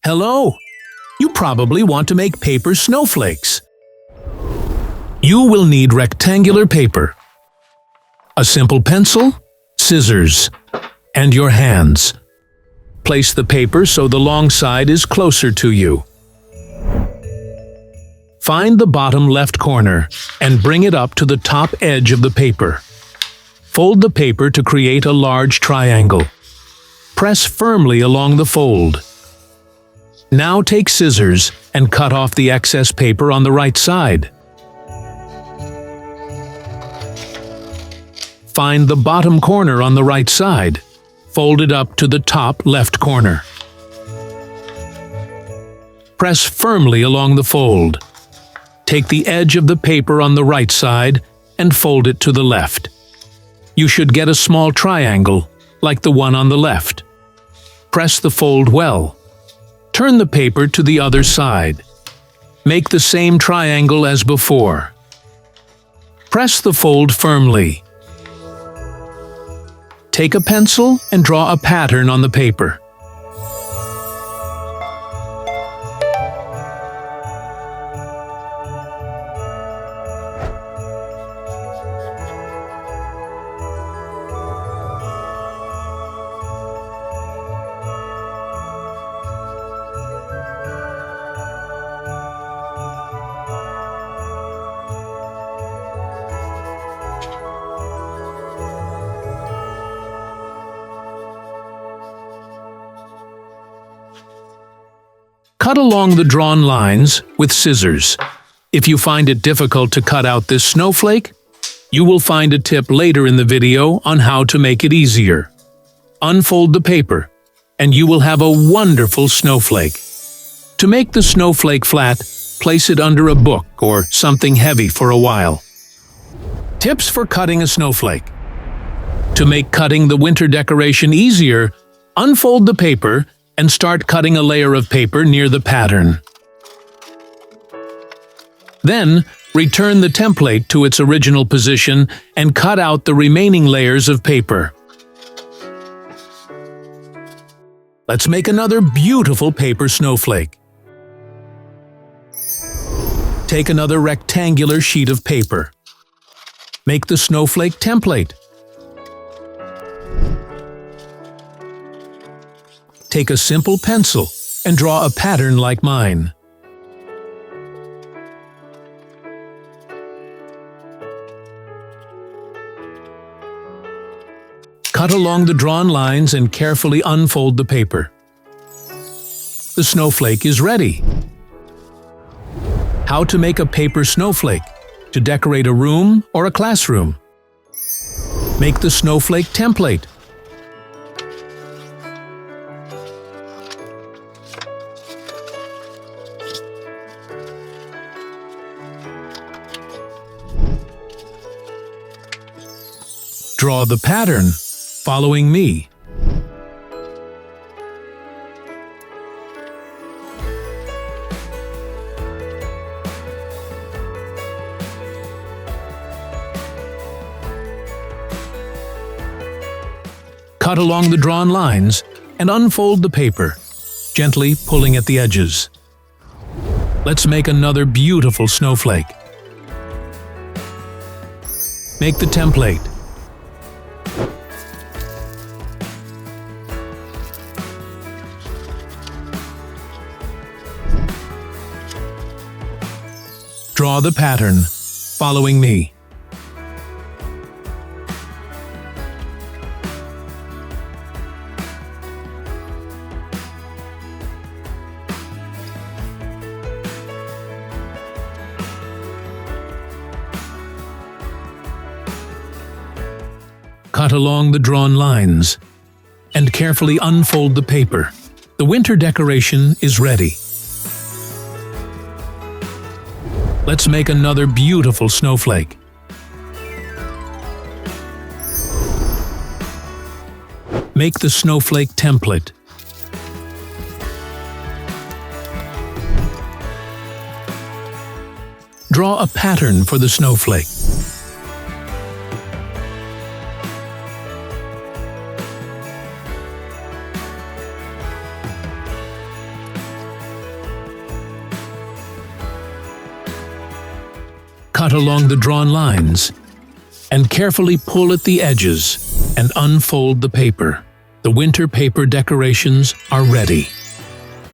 Hello! You probably want to make paper snowflakes. You will need rectangular paper, a simple pencil, scissors, and your hands. Place the paper so the long side is closer to you. Find the bottom left corner and bring it up to the top edge of the paper. Fold the paper to create a large triangle. Press firmly along the fold. Now take scissors and cut off the excess paper on the right side. Find the bottom corner on the right side. Fold it up to the top left corner. Press firmly along the fold. Take the edge of the paper on the right side and fold it to the left. You should get a small triangle, like the one on the left. Press the fold well. Turn the paper to the other side. Make the same triangle as before. Press the fold firmly. Take a pencil and draw a pattern on the paper. Cut along the drawn lines with scissors. If you find it difficult to cut out this snowflake, you will find a tip later in the video on how to make it easier. Unfold the paper, and you will have a wonderful snowflake. To make the snowflake flat, place it under a book or something heavy for a while. Tips for cutting a snowflake. To make cutting the winter decoration easier, unfold the paper and start cutting a layer of paper near the pattern. Then, return the template to its original position and cut out the remaining layers of paper. Let's make another beautiful paper snowflake. Take another rectangular sheet of paper. Make the snowflake template. Take a simple pencil and draw a pattern like mine. Cut along the drawn lines and carefully unfold the paper. The snowflake is ready. How to make a paper snowflake to decorate a room or a classroom. Make the snowflake template. Draw the pattern, following me. Cut along the drawn lines and unfold the paper, gently pulling at the edges. Let's make another beautiful snowflake. Make the template. Draw the pattern, following me. Cut along the drawn lines and carefully unfold the paper. The winter decoration is ready. Let's make another beautiful snowflake. Make the snowflake template. Draw a pattern for the snowflake. cut along the drawn lines. And carefully pull at the edges and unfold the paper. The winter paper decorations are ready.